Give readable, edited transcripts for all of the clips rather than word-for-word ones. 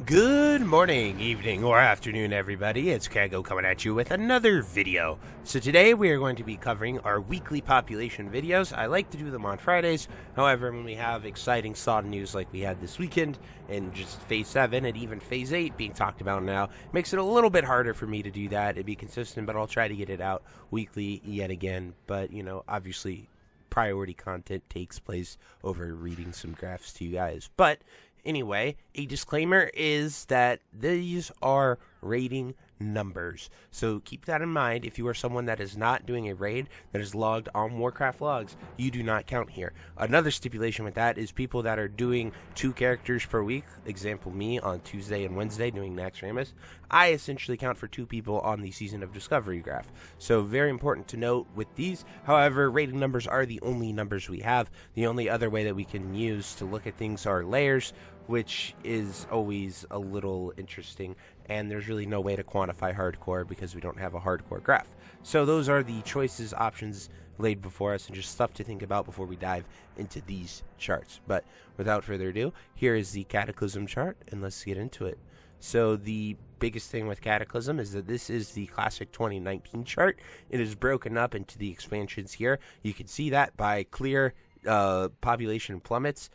Good morning, evening, or afternoon, everybody. It's Kaghoe coming at you with another video. So today we are going to be covering our weekly population videos. I like to do them on Fridays. However, when we have exciting SoD news like we had this weekend, and just Phase 7 and even Phase 8 being talked about now, makes it a little bit harder for me to do that and be consistent, but I'll try to get it out weekly yet again. But, you know, obviously priority content takes place over reading some graphs to you guys. But anyway, a disclaimer is that these are rating numbers. So keep that in mind. If you are someone that is not doing a raid that is logged on Warcraft logs, you do not count here. Another stipulation with that is people that are doing 2 characters per week, example me on Tuesday and Wednesday doing Nax Ramus, I essentially count for 2 people on the Season of Discovery graph. So very important to note with these. However, rating numbers are the only numbers we have. The only other way that we can use to look at things are layers, which is always a little interesting, and there's really no way to quantify hardcore because we don't have a hardcore graph. So those are the choices, options laid before us, and just stuff to think about before we dive into these charts. But without further ado, here is the Cataclysm chart, and let's get into it. So the biggest thing with Cataclysm is that this is the Classic 2019 chart. It is broken up into the expansions here. You can see that by clear population plummets.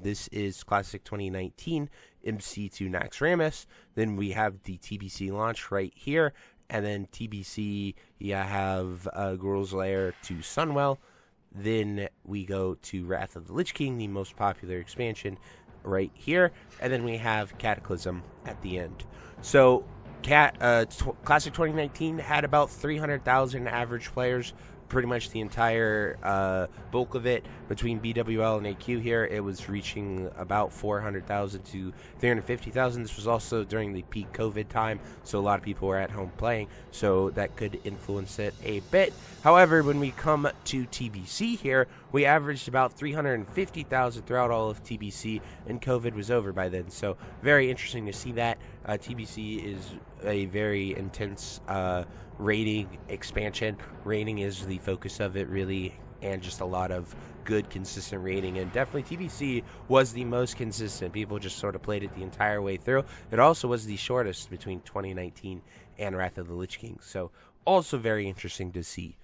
This is Classic 2019 MC2 Nax Ramus. Then we have the TBC launch right here, and then TBC you have Girl's Lair to Sunwell. Then we go to Wrath of the Lich King, the most popular expansion, right here, and then we have Cataclysm at the end. So Classic 2019 had about 300,000 average players. Pretty much the entire bulk of it between BWL and AQ here, it was reaching about 400,000 to 350,000. This was also during the peak COVID time, so a lot of people were at home playing, so that could influence it a bit. However, when we come to TBC here, we averaged about 350,000 throughout all of TBC, and COVID was over by then, so very interesting to see that. TBC is a very intense rating expansion. Rating is the focus of it, really, and just a lot of good consistent rating, and definitely TBC was the most consistent. People just sort of played it the entire way through. It also was the shortest between 2019 and Wrath of the Lich King, so also very interesting to see.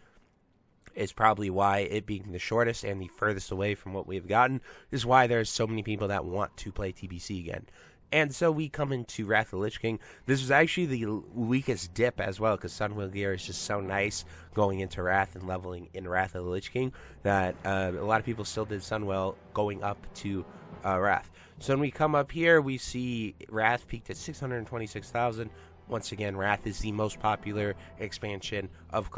It's probably why it being the shortest and the furthest away from what we've gotten is why there's so many people that want to play TBC again. And so we come into Wrath of the Lich King. This was actually the weakest dip as well, because Sunwell gear is just so nice going into Wrath and leveling in Wrath of the Lich King that a lot of people still did Sunwell going up to Wrath. So when we come up here, we see Wrath peaked at 626,000. Once again, Wrath is the most popular expansion of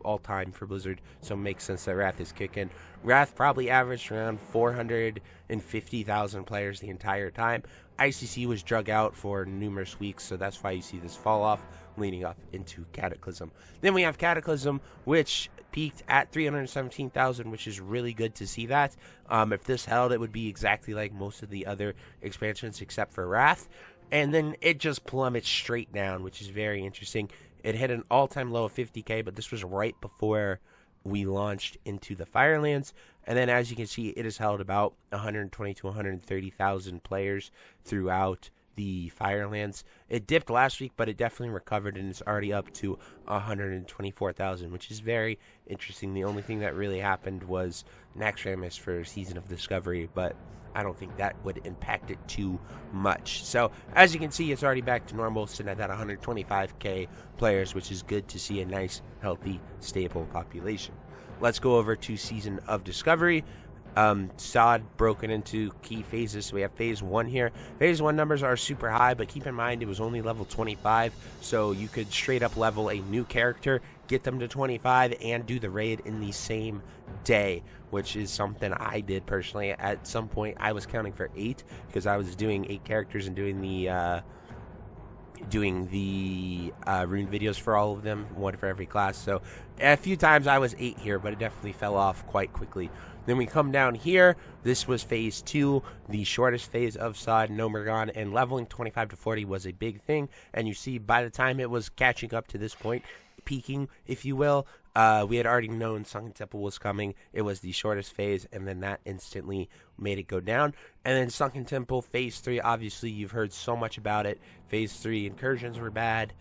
all time for Blizzard, so it makes sense that Wrath is kicking. Wrath probably averaged around 450,000 players the entire time. ICC was drug out for numerous weeks, so that's why you see this fall off leading up into Cataclysm. Then we have Cataclysm, which peaked at 317,000, which is really good to see that. If this held, it would be exactly like most of the other expansions except for Wrath. And then it just plummets straight down, which is very interesting. It hit an all-time low of 50k, but this was right before we launched into the Firelands. And then, as you can see, it has held about 120 to 130,000 players throughout the Firelands. It dipped last week, but it definitely recovered, and it's already up to 124,000, which is very interesting. The only thing that really happened was Nax Ramus for Season of Discovery, but I don't think that would impact it too much. So, as you can see, it's already back to normal, sitting at that 125k players, which is good to see a nice, healthy, stable population. Let's go over to Season of Discovery. SoD broken into key phases. So we have Phase 1 here. Phase 1 numbers are super high, but keep in mind it was only level 25, so you could straight up level a new character, get them to 25, and do the raid in the same day, which is something I did personally. At some point, I was counting for 8 because I was doing 8 characters and doing the rune videos for all of them, one for every class. So a few times I was 8 here, but it definitely fell off quite quickly. Then we come down here. This was Phase 2, the shortest phase of SoD, no Murgon, and leveling 25 to 40 was a big thing. And you see, by the time it was catching up to this point, peaking, if you will, We had already known Sunken Temple was coming. It was the shortest phase, and then that instantly made it go down. And then Sunken Temple Phase 3, obviously you've heard so much about it. Phase 3 incursions were bad.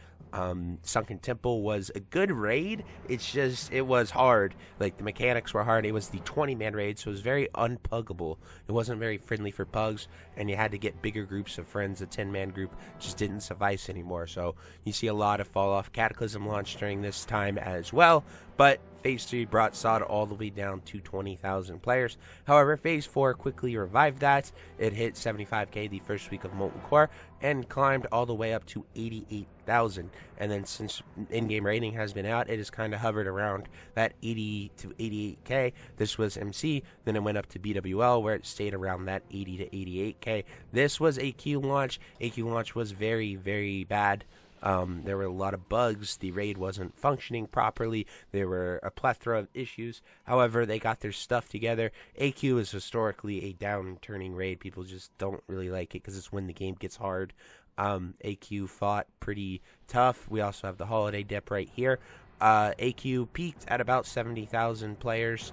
Sunken Temple was a good raid. It's just, it was hard. Like, the mechanics were hard. It was the 20-man raid, so it was very unpuggable. It wasn't very friendly for pugs, and you had to get bigger groups of friends. A 10-man group just didn't suffice anymore. So you see a lot of fall off. Cataclysm launched during this time as well, but Phase 3 brought SoD all the way down to 20,000 players. However, Phase 4 quickly revived that. It hit 75k the first week of Molten Core and climbed all the way up to 88,000. And then since in-game rating has been out, it has kind of hovered around that 80 to 88k. This was MC. Then it went up to BWL, where it stayed around that 80 to 88k. This was AQ launch. AQ launch was very, very bad. There were a lot of bugs. The raid wasn't functioning properly. There were a plethora of issues. However, they got their stuff together. AQ is historically a down-turning raid. People just don't really like it because it's when the game gets hard. AQ fought pretty tough. We also have the holiday dip right here. AQ peaked at about 70,000 players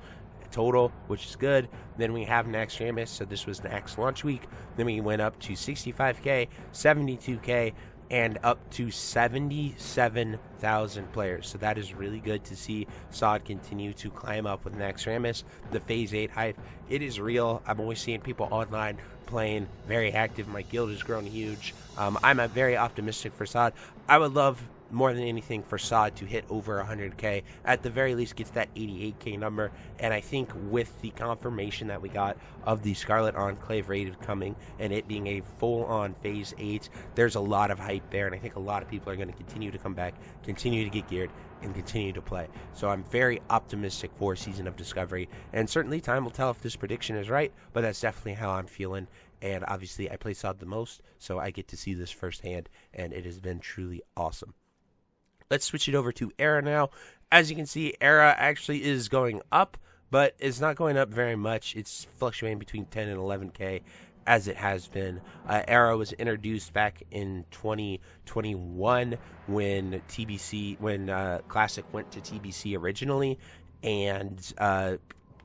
total, which is good. Then we have Nax Ramus, so this was Nax launch week. Then we went up to 65k, 72k, and up to 77,000 players. So that is really good to see SoD continue to climb up with Nax Ramus. The Phase 8 hype, it is real. I'm always seeing people online playing, very active. My guild has grown huge. I'm very optimistic for SoD. I would love more than anything for SoD to hit over 100k, at the very least gets that 88k number. And I think with the confirmation that we got of the Scarlet Enclave raid coming and it being a full-on Phase 8, there's a lot of hype there, and I think a lot of people are going to continue to come back, continue to get geared, and continue to play. So I'm very optimistic for Season of Discovery, and certainly time will tell if this prediction is right, but that's definitely how I'm feeling. And obviously I play SoD the most, so I get to see this firsthand, and it has been truly awesome. Let's switch it over to Era now. As you can see, Era actually is going up, but it's not going up very much. It's fluctuating between 10 and 11k, as it has been. Era was introduced back in 2021 when Classic went to TBC originally, and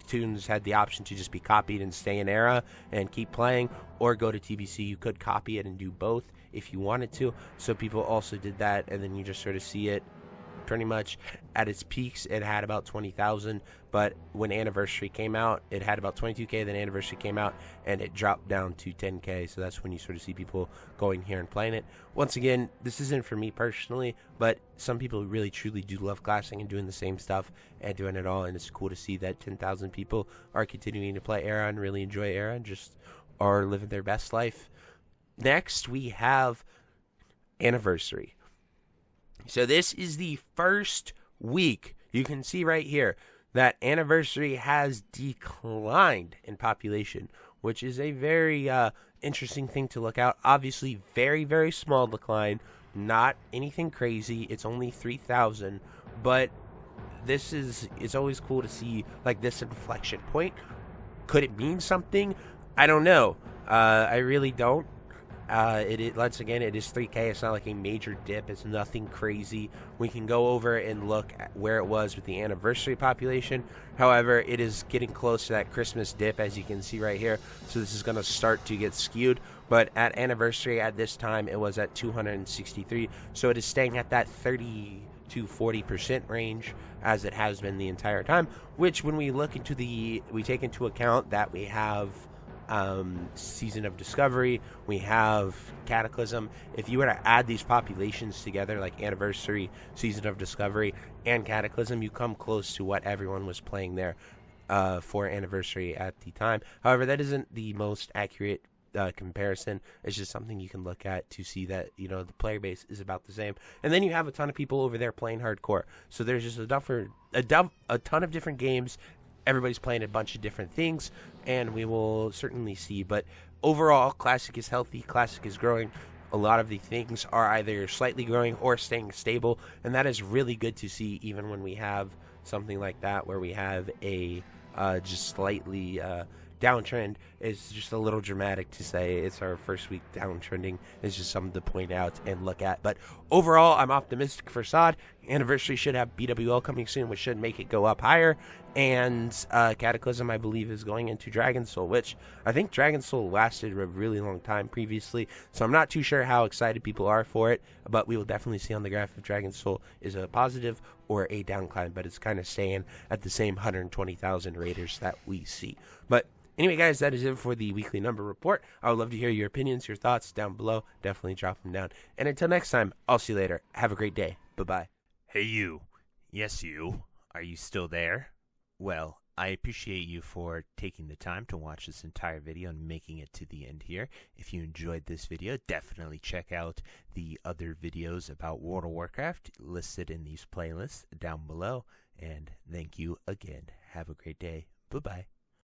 Tunes had the option to just be copied and stay in Era and keep playing, or go to TBC. You could copy it and do both if you wanted to. So people also did that, and then you just sort of see it pretty much at its peaks. It had about 20,000, but when Anniversary came out, it had about 22k. Then Anniversary came out, and it dropped down to 10k. So that's when you sort of see people going here and playing it. Once again, this isn't for me personally, but some people really truly do love Classic and doing the same stuff and doing it all, and it's cool to see that 10,000 people are continuing to play Era and really enjoy Era and just are living their best life. Next, we have Anniversary. So this is the first week. You can see right here that Anniversary has declined in population, which is a very interesting thing to look out. Obviously, very, very small decline. Not anything crazy. It's only 3,000. But it's always cool to see like this inflection point. Could it mean something? I don't know. I really don't. Once again, it is 3k. It's not like a major dip. It's nothing crazy. We can go over and look at where it was with the Anniversary population. However, it is getting close to that Christmas dip, as you can see right here. So this is going to start to get skewed. But at Anniversary at this time, it was at 263. So it is staying at that 30 to 40% range, as it has been the entire time. Which, when we look into we take into account that we have Season of Discovery, we have Cataclysm. If you were to add these populations together, like Anniversary, Season of Discovery, and Cataclysm, you come close to what everyone was playing there for Anniversary at the time. However, that isn't the most accurate comparison. It's just something you can look at to see that, you know, the player base is about the same. And then you have a ton of people over there playing hardcore. So there's just a ton of different games. Everybody's playing a bunch of different things, and we will certainly see. But overall, Classic is healthy. Classic is growing. A lot of the things are either slightly growing or staying stable, and that is really good to see, even when we have something like that where we have a just slightly downtrend. Is just a little dramatic to say it's our first week downtrending. It's just something to point out and look at. But overall, I'm optimistic for SoD. Anniversary should have BWL coming soon, which should make it go up higher. And Cataclysm, I believe, is going into Dragon Soul, which I think Dragon Soul lasted a really long time previously. So I'm not too sure how excited people are for it, but we will definitely see on the graph if Dragon Soul is a positive or a downcline. But it's kind of staying at the same 120,000 raiders that we see. But anyway, guys, that is it for the weekly number report. I would love to hear your opinions, your thoughts down below. Definitely drop them down. And until next time, I'll see you later. Have a great day. Bye-bye. Hey, you. Yes, you. Are you still there? Well, I appreciate you for taking the time to watch this entire video and making it to the end here. If you enjoyed this video, definitely check out the other videos about World of Warcraft listed in these playlists down below. And thank you again. Have a great day. Bye-bye.